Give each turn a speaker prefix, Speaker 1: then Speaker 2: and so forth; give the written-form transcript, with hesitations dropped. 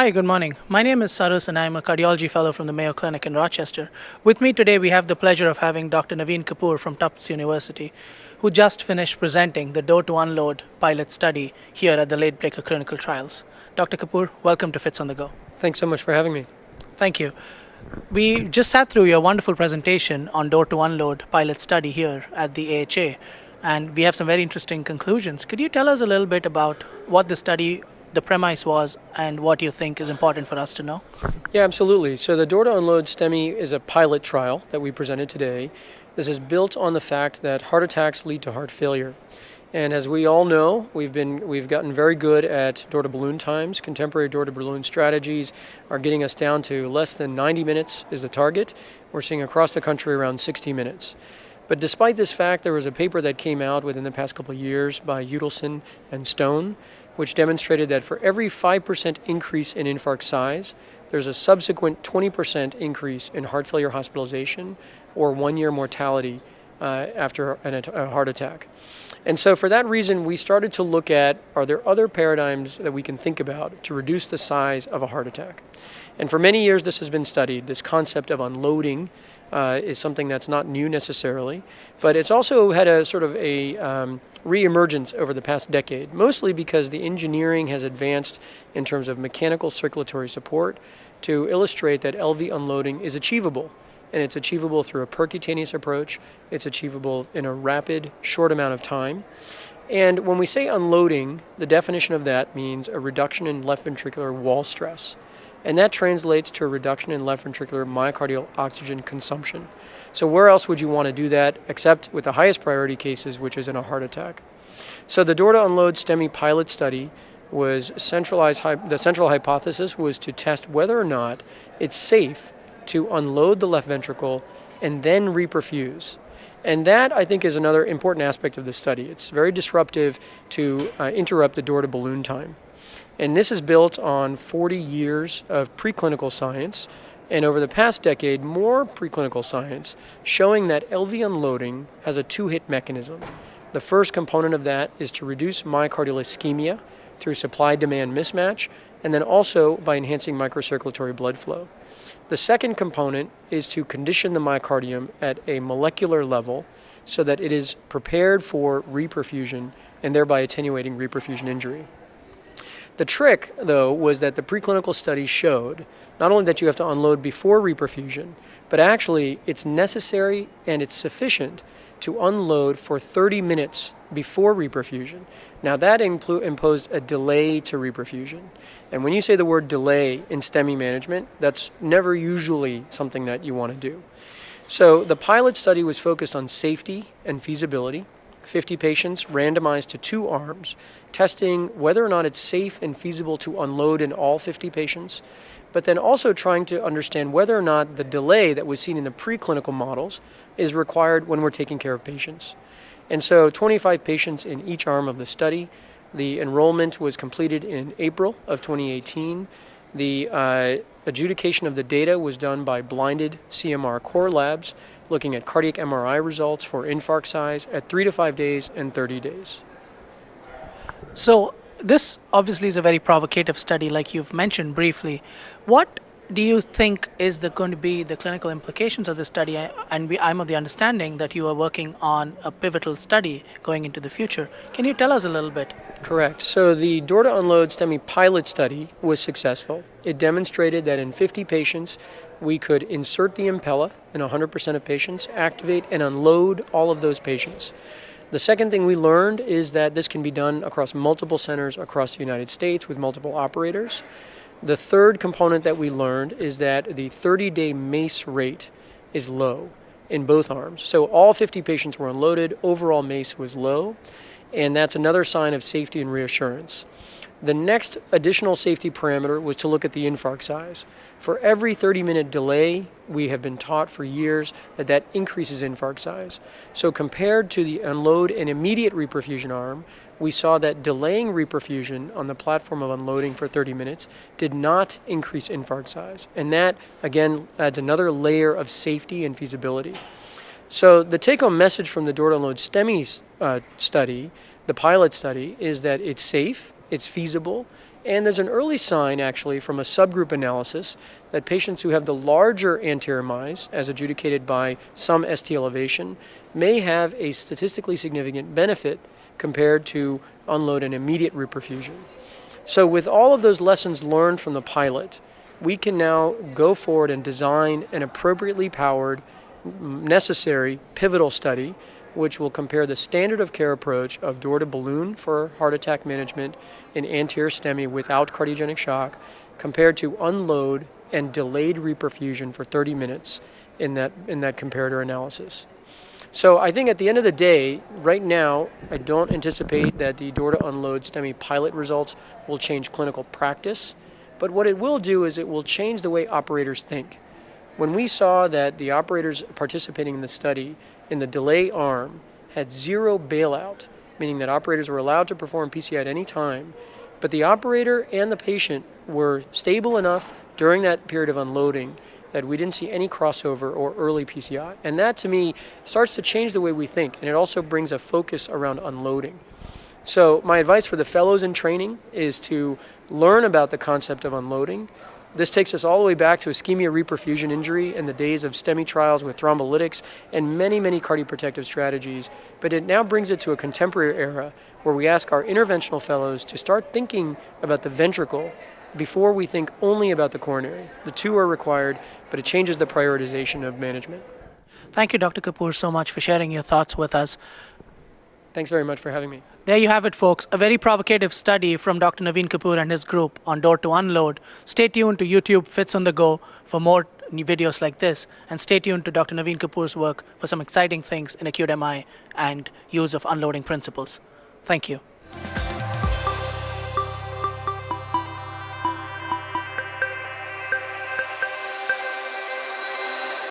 Speaker 1: Hi, good morning. My name is Sarus and I'm a cardiology fellow from the Mayo Clinic in Rochester. With me today, we have the pleasure of having Dr. Navin Kaupur from Tufts University, who just finished presenting the door to unload pilot study here at the Late Breaker Clinical Trials. Dr. Kapur, welcome to Fits on the Go.
Speaker 2: Thanks so much for having me.
Speaker 1: Thank you. We just sat through your wonderful presentation on door to unload pilot study here at the AHA, and we have some very interesting conclusions. Could you tell us a little bit about what the study, the premise was, and what you think is important for us to know?
Speaker 2: Yeah, absolutely. So the door to unload STEMI is a pilot trial that we presented today. This is built on the fact that heart attacks lead to heart failure. And as we all know, we've gotten very good at door-to-balloon times. Contemporary door-to-balloon strategies are getting us down to less than 90 minutes is the target. We're seeing across the country around 60 minutes. But despite this fact, there was a paper that came out within the past couple of years by Udelson and Stone, which demonstrated that for every 5% increase in infarct size, there's a subsequent 20% increase in heart failure hospitalization or 1-year mortality after a heart attack. And so for that reason, we started to look at, are there other paradigms that we can think about to reduce the size of a heart attack? And for many years, this has been studied. This concept of unloading is something that's not new necessarily, but it's also had a sort of a re-emergence over the past decade, mostly because the engineering has advanced in terms of mechanical circulatory support to illustrate that LV unloading is achievable. And it's achievable through a percutaneous approach. It's achievable in a rapid, short amount of time. And when we say unloading, the definition of that means a reduction in left ventricular wall stress. And that translates to a reduction in left ventricular myocardial oxygen consumption. So where else would you want to do that except with the highest priority cases, which is in a heart attack? So the door to unload STEMI pilot study was centralized. The central hypothesis was to test whether or not it's safe to unload the left ventricle and then reperfuse. And that, I think, is another important aspect of the study. It's very disruptive to interrupt the door to balloon time. And this is built on 40 years of preclinical science, and over the past decade, more preclinical science showing that LV unloading has a two-hit mechanism. The first component of that is to reduce myocardial ischemia through supply-demand mismatch, and then also by enhancing microcirculatory blood flow. The second component is to condition the myocardium at a molecular level so that it is prepared for reperfusion and thereby attenuating reperfusion injury. The trick, though, was that the preclinical study showed not only that you have to unload before reperfusion, but actually it's necessary and it's sufficient to unload for 30 minutes before reperfusion. Now that imposed a delay to reperfusion. And when you say the word delay in STEMI management, that's never usually something that you want to do. So the pilot study was focused on safety and feasibility. 50 patients randomized to 2 arms, testing whether or not it's safe and feasible to unload in all 50 patients, but then also trying to understand whether or not the delay that was seen in the preclinical models is required when we're taking care of patients. And so 25 patients in each arm of the study. The enrollment was completed in April of 2018. The adjudication of the data was done by blinded CMR core labs, looking at cardiac MRI results for infarct size at 3 to 5 days and 30 days.
Speaker 1: So this obviously is a very provocative study, like you've mentioned briefly. What do you think is going to be the clinical implications of this study? I'm of the understanding that you are working on a pivotal study going into the future. Can you tell us a little bit?
Speaker 2: Correct. So the door to unload STEMI pilot study was successful. It demonstrated that in 50 patients, we could insert the impella in 100% of patients, activate and unload all of those patients. The second thing we learned is that this can be done across multiple centers across the United States with multiple operators. The third component that we learned is that the 30-day MACE rate is low in both arms. So all 50 patients were unloaded, overall MACE was low, and that's another sign of safety and reassurance. The next additional safety parameter was to look at the infarct size. For every 30-minute delay, we have been taught for years that increases infarct size. So compared to the unload and immediate reperfusion arm, we saw that delaying reperfusion on the platform of unloading for 30 minutes did not increase infarct size. And that, again, adds another layer of safety and feasibility. So the take-home message from the door to unload STEMI study, the pilot study, is that it's safe, it's feasible, And there's an early sign, actually, from a subgroup analysis that patients who have the larger anterior MIs, as adjudicated by some ST elevation, may have a statistically significant benefit compared to unload and immediate reperfusion. So with all of those lessons learned from the pilot, we can now go forward and design an appropriately powered, necessary, pivotal study which will compare the standard of care approach of door to balloon for heart attack management in anterior STEMI without cardiogenic shock compared to unload and delayed reperfusion for 30 minutes in that comparator analysis. So I think at the end of the day, right now, I don't anticipate that the door to unload STEMI pilot results will change clinical practice, but what it will do is it will change the way operators think. When we saw that the operators participating in the study in the delay arm had zero bailout, meaning that operators were allowed to perform PCI at any time, but the operator and the patient were stable enough during that period of unloading that we didn't see any crossover or early PCI. And that, to me, starts to change the way we think, and it also brings a focus around unloading. So my advice for the fellows in training is to learn about the concept of unloading. This takes us all the way back to ischemia reperfusion injury in the days of STEMI trials with thrombolytics and many, many cardioprotective strategies. But it now brings it to a contemporary era where we ask our interventional fellows to start thinking about the ventricle before we think only about the coronary. The two are required, but it changes the prioritization of management.
Speaker 1: Thank you, Dr. Kapur, so much for sharing your thoughts with us.
Speaker 2: Thanks very much for having me.
Speaker 1: There you have it, folks. A very provocative study from Dr. Navin Kaupur and his group on door to unload. Stay tuned to YouTube Fits on the Go for more new videos like this. And stay tuned to Dr. Navin Kaupur's work for some exciting things in acute MI and use of unloading principles. Thank you.